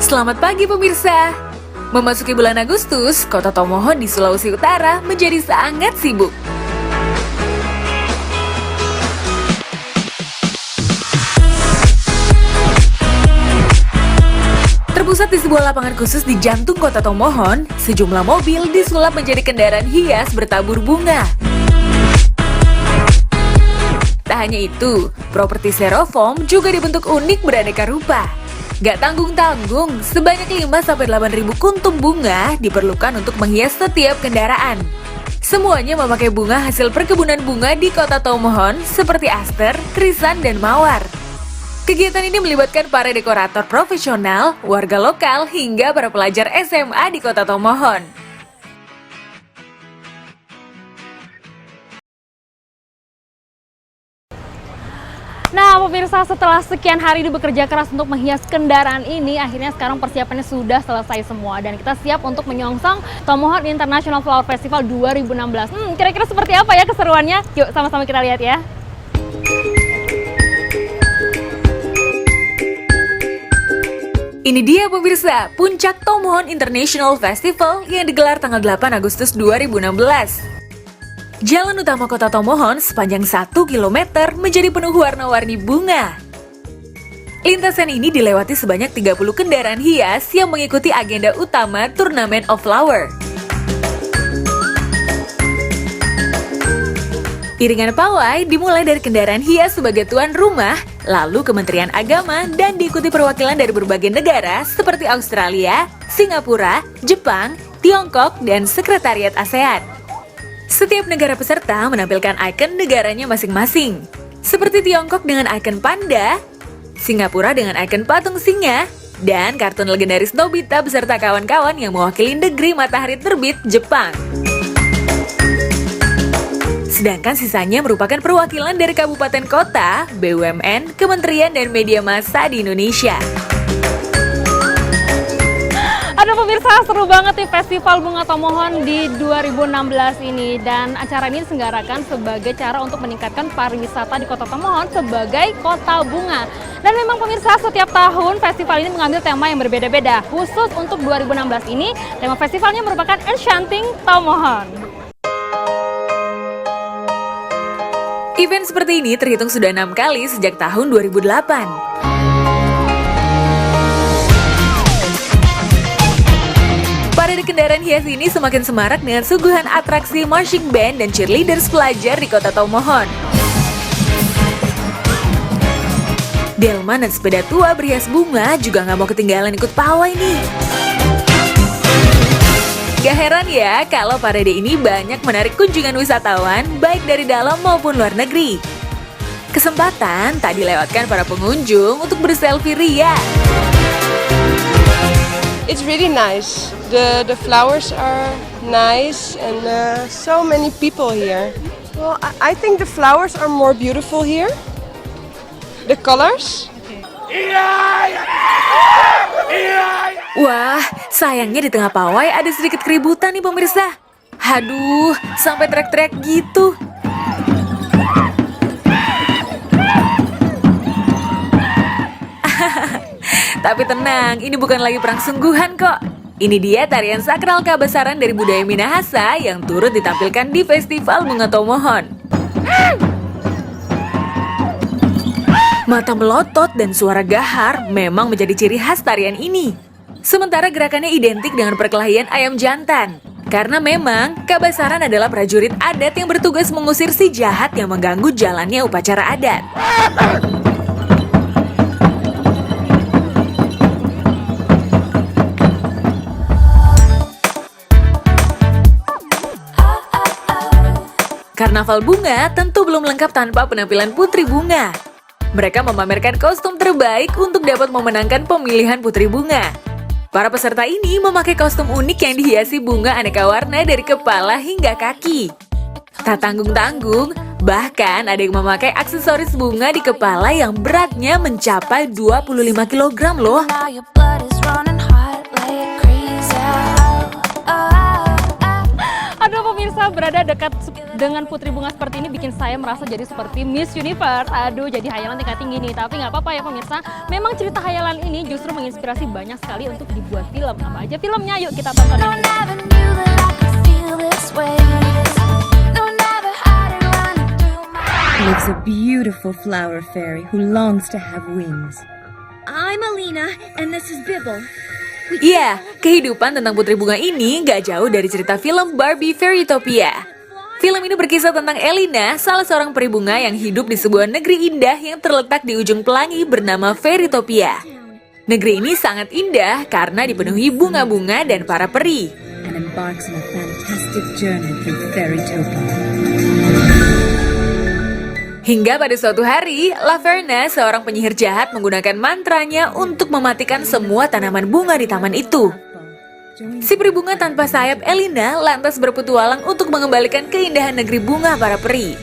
Selamat pagi pemirsa. Memasuki bulan Agustus, Kota Tomohon di Sulawesi Utara menjadi sangat sibuk. Terpusat di sebuah lapangan khusus di jantung Kota Tomohon, sejumlah mobil disulap menjadi kendaraan hias bertabur bunga. Tak hanya itu, properti styrofoam juga dibentuk unik beraneka rupa. Gak tanggung-tanggung, sebanyak 5-8 ribu kuntum bunga diperlukan untuk menghias setiap kendaraan. Semuanya memakai bunga hasil perkebunan bunga di Kota Tomohon seperti aster, krisan, dan mawar. Kegiatan ini melibatkan para dekorator profesional, warga lokal, hingga para pelajar SMA di Kota Tomohon. Nah pemirsa, setelah sekian hari bekerja keras untuk menghias kendaraan ini, akhirnya sekarang persiapannya sudah selesai semua. Dan kita siap untuk menyongsong Tomohon International Flower Festival 2016. Kira-kira seperti apa ya keseruannya? Yuk sama-sama kita lihat ya. Ini dia pemirsa, puncak Tomohon International Festival yang digelar tanggal 8 Agustus 2016. Jalan utama Kota Tomohon sepanjang 1 km menjadi penuh warna-warni bunga. Lintasan ini dilewati sebanyak 30 kendaraan hias yang mengikuti agenda utama Tournament of Flower. Iringan pawai dimulai dari kendaraan hias sebagai tuan rumah, lalu Kementerian Agama, dan diikuti perwakilan dari berbagai negara seperti Australia, Singapura, Jepang, Tiongkok, dan Sekretariat ASEAN. Setiap negara peserta menampilkan ikon negaranya masing-masing, seperti Tiongkok dengan ikon panda, Singapura dengan ikon patung singa, dan kartun legendaris Nobita beserta kawan-kawan yang mewakili negeri matahari terbit Jepang. Sedangkan sisanya merupakan perwakilan dari kabupaten kota, BUMN, kementerian, dan media massa di Indonesia. Aduh pemirsa, seru banget nih Festival Bunga Tomohon di 2016 ini. Dan acara ini diselenggarakan sebagai cara untuk meningkatkan pariwisata di Kota Tomohon sebagai kota bunga. Dan memang pemirsa, setiap tahun festival ini mengambil tema yang berbeda-beda. Khusus untuk 2016 ini, tema festivalnya merupakan Enchanting Tomohon. Event seperti ini terhitung sudah 6 kali sejak tahun 2008. Parade kendaraan hias ini semakin semarak dengan suguhan atraksi marching band dan cheerleaders pelajar di Kota Tomohon. Delman dan sepeda tua berhias bunga juga nggak mau ketinggalan ikut pawai nih. Gak heran ya kalau parade ini banyak menarik kunjungan wisatawan baik dari dalam maupun luar negeri. Kesempatan tak dilewatkan para pengunjung untuk berselfie ria. It's really nice. The flowers are nice and so many people here. Well, I think the flowers are more beautiful here. The colors. Wah, sayangnya di tengah pawai ada sedikit keributan nih pemirsa. Haduh, sampai teriak-teriak gitu. Tapi tenang, ini bukan lagi perang sungguhan kok. Ini dia tarian sakral Kabasaran dari budaya Minahasa yang turut ditampilkan di Festival Bunga Tomohon. Mata melotot dan suara gahar memang menjadi ciri khas tarian ini. Sementara gerakannya identik dengan perkelahian ayam jantan. Karena memang Kabasaran adalah prajurit adat yang bertugas mengusir si jahat yang mengganggu jalannya upacara adat. Karnaval bunga tentu belum lengkap tanpa penampilan putri bunga. Mereka memamerkan kostum terbaik untuk dapat memenangkan pemilihan putri bunga. Para peserta ini memakai kostum unik yang dihiasi bunga aneka warna dari kepala hingga kaki. Tak tanggung-tanggung, bahkan ada yang memakai aksesoris bunga di kepala yang beratnya mencapai 25 kg loh. Aduh pemirsa, berada dekat dengan putri bunga seperti ini bikin saya merasa jadi seperti Miss Universe. Aduh, jadi hayalan tingkat tinggi nih. Tapi nggak apa-apa ya pemirsa. Memang cerita hayalan ini justru menginspirasi banyak sekali untuk dibuat film. Apa aja filmnya? Yuk kita tonton. Lives a beautiful flower fairy who longs to have wings. I'm Alina, and this is Bibble. Iya, kehidupan tentang putri bunga ini nggak jauh dari cerita film Barbie Fairytopia. Film ini berkisah tentang Elina, salah seorang peri bunga yang hidup di sebuah negeri indah yang terletak di ujung pelangi bernama Fairytopia. Negeri ini sangat indah karena dipenuhi bunga-bunga dan para peri. And embarks on a fantastic journey through Fairytopia. Hingga pada suatu hari, Laverna, seorang penyihir jahat, menggunakan mantranya untuk mematikan semua tanaman bunga di taman itu. Si peri bunga tanpa sayap Elina lantas berpetualang untuk mengembalikan keindahan negeri bunga para peri.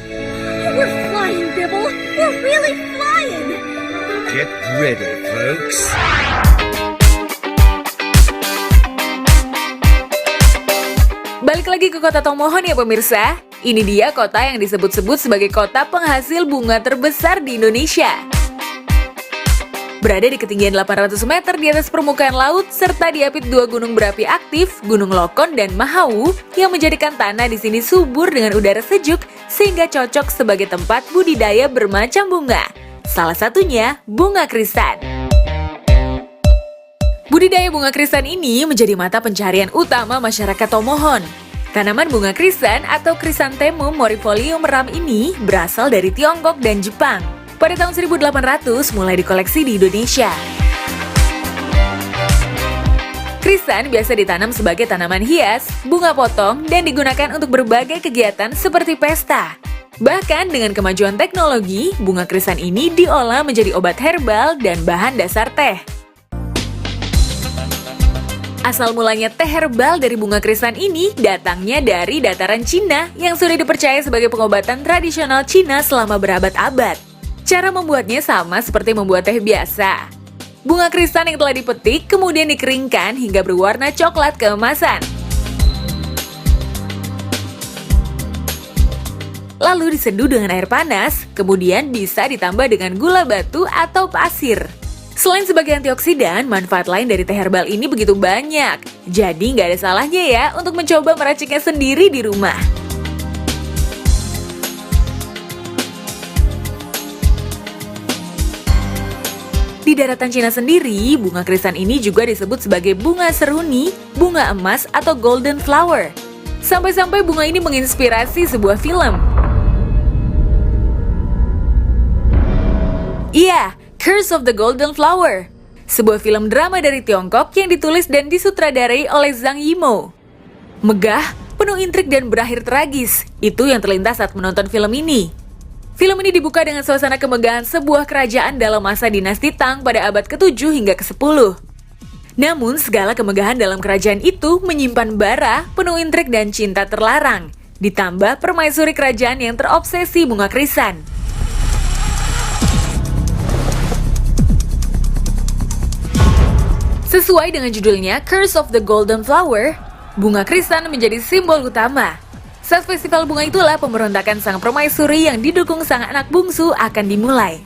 We're flying, Bibble! We're really flying! Get ready, folks. Balik lagi ke kota Tomohon ya pemirsa. Ini dia kota yang disebut-sebut sebagai kota penghasil bunga terbesar di Indonesia. Berada di ketinggian 800 meter di atas permukaan laut, serta diapit dua gunung berapi aktif, Gunung Lokon dan Mahawu, yang menjadikan tanah di sini subur dengan udara sejuk, sehingga cocok sebagai tempat budidaya bermacam bunga. Salah satunya bunga krisan. Budidaya bunga krisan ini menjadi mata pencarian utama masyarakat Tomohon. Tanaman bunga krisan atau Chrysanthemum morifolium ram ini berasal dari Tiongkok dan Jepang. Pada tahun 1800 mulai dikoleksi di Indonesia. Krisan biasa ditanam sebagai tanaman hias, bunga potong, dan digunakan untuk berbagai kegiatan seperti pesta. Bahkan dengan kemajuan teknologi, bunga krisan ini diolah menjadi obat herbal dan bahan dasar teh. Asal mulanya teh herbal dari bunga krisan ini datangnya dari dataran Cina yang sudah dipercaya sebagai pengobatan tradisional Cina selama berabad-abad. Cara membuatnya sama seperti membuat teh biasa. Bunga krisan yang telah dipetik kemudian dikeringkan hingga berwarna coklat keemasan. Lalu diseduh dengan air panas, kemudian bisa ditambah dengan gula batu atau pasir. Selain sebagai antioksidan, manfaat lain dari teh herbal ini begitu banyak. Jadi nggak ada salahnya ya untuk mencoba meraciknya sendiri di rumah. Di daratan Cina sendiri, bunga krisan ini juga disebut sebagai bunga seruni, bunga emas atau golden flower. Sampai-sampai bunga ini menginspirasi sebuah film. Iya, Curse of the Golden Flower, sebuah film drama dari Tiongkok yang ditulis dan disutradarai oleh Zhang Yimou. Megah, penuh intrik dan berakhir tragis, itu yang terlintas saat menonton film ini. Film ini dibuka dengan suasana kemegahan sebuah kerajaan dalam masa dinasti Tang pada abad ke-7 hingga ke-10. Namun, segala kemegahan dalam kerajaan itu menyimpan bara, penuh intrik dan cinta terlarang, ditambah permaisuri kerajaan yang terobsesi bunga krisan. Sesuai dengan judulnya Curse of the Golden Flower, bunga krisan menjadi simbol utama. Saat festival bunga itulah pemberontakan sang permaisuri yang didukung sang anak bungsu akan dimulai.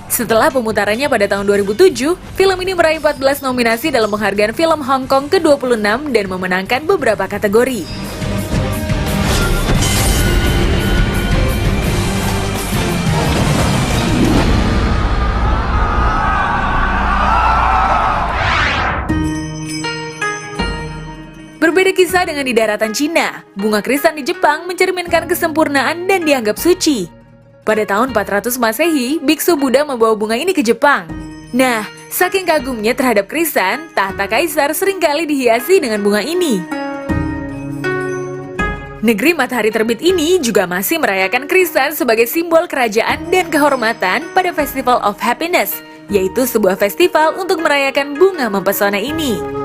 Setelah pemutarannya pada tahun 2007, film ini meraih 14 nominasi dalam penghargaan film Hong Kong ke-26 dan memenangkan beberapa kategori. Berbeda kisah dengan di daratan Cina, bunga krisan di Jepang mencerminkan kesempurnaan dan dianggap suci. Pada tahun 400 Masehi, Biksu Buddha membawa bunga ini ke Jepang. Nah, saking kagumnya terhadap krisan, tahta kaisar seringkali dihiasi dengan bunga ini. Negeri matahari terbit ini juga masih merayakan krisan sebagai simbol kerajaan dan kehormatan pada Festival of Happiness, yaitu sebuah festival untuk merayakan bunga mempesona ini.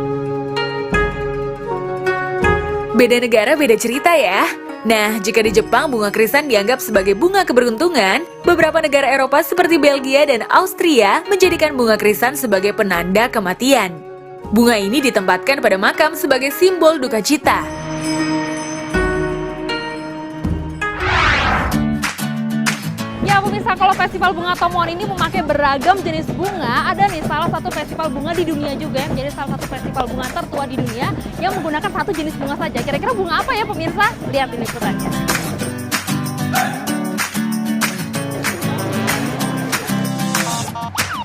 Beda negara, beda cerita ya. Nah, jika di Jepang bunga krisan dianggap sebagai bunga keberuntungan, beberapa negara Eropa seperti Belgia dan Austria menjadikan bunga krisan sebagai penanda kematian. Bunga ini ditempatkan pada makam sebagai simbol duka cita. Ya pemirsa, kalau Festival Bunga Tomohon ini memakai beragam jenis bunga, ada nih salah satu festival bunga di dunia juga yang menjadi salah satu festival bunga tertua di dunia yang menggunakan satu jenis bunga saja. Kira-kira bunga apa ya pemirsa? Lihat ini liputannya.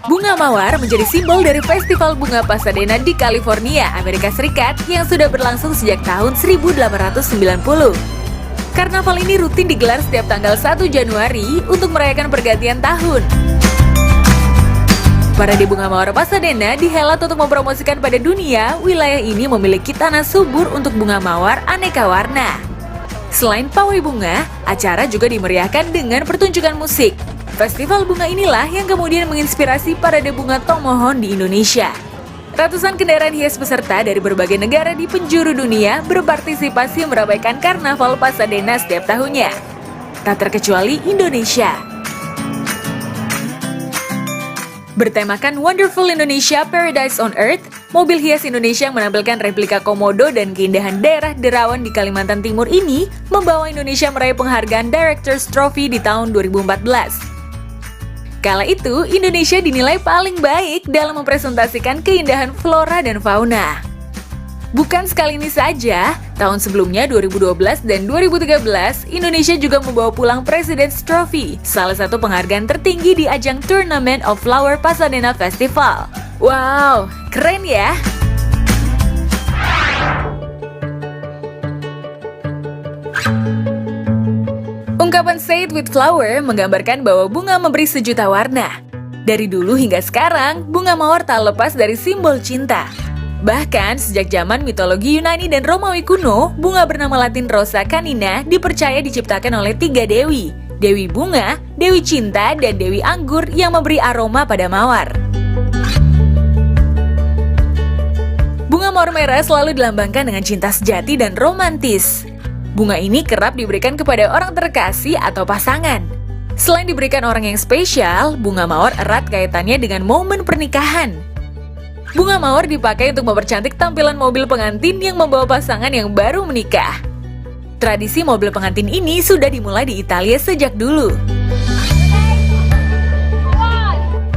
Bunga mawar menjadi simbol dari Festival Bunga Pasadena di California, Amerika Serikat yang sudah berlangsung sejak tahun 1890. Karnaval ini rutin digelar setiap tanggal 1 Januari untuk merayakan pergantian tahun. Parade Bunga Mawar Pasadena dihelat untuk mempromosikan pada dunia wilayah ini memiliki tanah subur untuk bunga mawar aneka warna. Selain pawai bunga, acara juga dimeriahkan dengan pertunjukan musik. Festival bunga inilah yang kemudian menginspirasi Parade Bunga Tomohon di Indonesia. Ratusan kendaraan hias peserta dari berbagai negara di penjuru dunia berpartisipasi meramaikan Karnaval Pasadena setiap tahunnya. Tak terkecuali Indonesia. Bertemakan Wonderful Indonesia Paradise on Earth, mobil hias Indonesia yang menampilkan replika komodo dan keindahan daerah Derawan di Kalimantan Timur ini membawa Indonesia meraih penghargaan Directors Trophy di tahun 2014. Kala itu, Indonesia dinilai paling baik dalam mempresentasikan keindahan flora dan fauna. Bukan sekali ini saja, tahun sebelumnya 2012 dan 2013, Indonesia juga membawa pulang President's Trophy, salah satu penghargaan tertinggi di ajang Tournament of Flower Pasadena Festival. Wow, keren ya! Ungkapan "Say it with flower" menggambarkan bahwa bunga memberi sejuta warna. Dari dulu hingga sekarang, bunga mawar tak lepas dari simbol cinta. Bahkan sejak zaman mitologi Yunani dan Romawi kuno, bunga bernama Latin Rosa canina dipercaya diciptakan oleh 3 dewi. Dewi bunga, Dewi cinta, dan Dewi anggur yang memberi aroma pada mawar. Bunga mawar merah selalu dilambangkan dengan cinta sejati dan romantis. Bunga ini kerap diberikan kepada orang terkasih atau pasangan. Selain diberikan orang yang spesial, bunga mawar erat kaitannya dengan momen pernikahan. Bunga mawar dipakai untuk mempercantik tampilan mobil pengantin yang membawa pasangan yang baru menikah. Tradisi mobil pengantin ini sudah dimulai di Italia sejak dulu.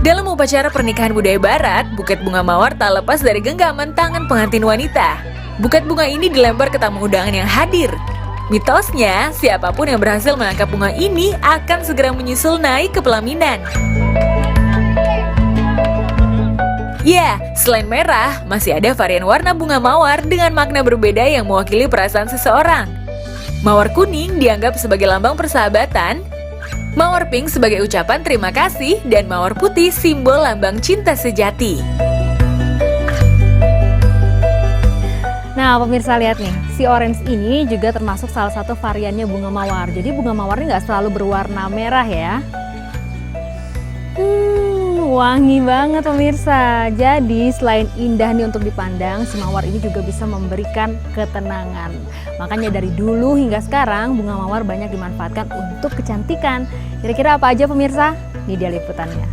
Dalam upacara pernikahan budaya barat, buket bunga mawar tak lepas dari genggaman tangan pengantin wanita. Buket bunga ini dilempar ke tamu undangan yang hadir. Mitosnya, siapapun yang berhasil menangkap bunga ini akan segera menyusul naik ke pelaminan. Ya, selain merah, masih ada varian warna bunga mawar dengan makna berbeda yang mewakili perasaan seseorang. Mawar kuning dianggap sebagai lambang persahabatan, mawar pink sebagai ucapan terima kasih, dan mawar putih simbol lambang cinta sejati. Nah pemirsa lihat nih, si orange ini juga termasuk salah satu variannya bunga mawar. Jadi bunga mawar ini nggak selalu berwarna merah ya. Wangi banget pemirsa. Jadi selain indah nih untuk dipandang, si mawar ini juga bisa memberikan ketenangan. Makanya dari dulu hingga sekarang bunga mawar banyak dimanfaatkan untuk kecantikan. Kira-kira apa aja pemirsa? Ini dia liputannya.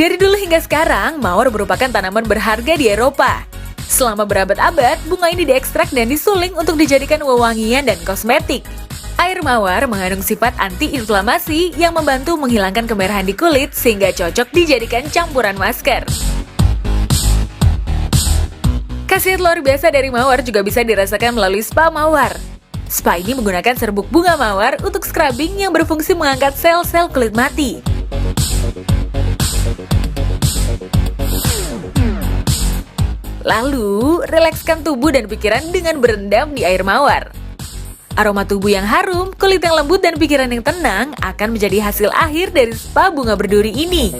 Dari dulu hingga sekarang, mawar merupakan tanaman berharga di Eropa. Selama berabad-abad, bunga ini diekstrak dan disuling untuk dijadikan wewangian dan kosmetik. Air mawar mengandung sifat anti-inflamasi yang membantu menghilangkan kemerahan di kulit sehingga cocok dijadikan campuran masker. Khasiat luar biasa dari mawar juga bisa dirasakan melalui spa mawar. Spa ini menggunakan serbuk bunga mawar untuk scrubbing yang berfungsi mengangkat sel-sel kulit mati. Lalu, rilekskan tubuh dan pikiran dengan berendam di air mawar. Aroma tubuh yang harum, kulit yang lembut, dan pikiran yang tenang akan menjadi hasil akhir dari spa bunga berduri ini.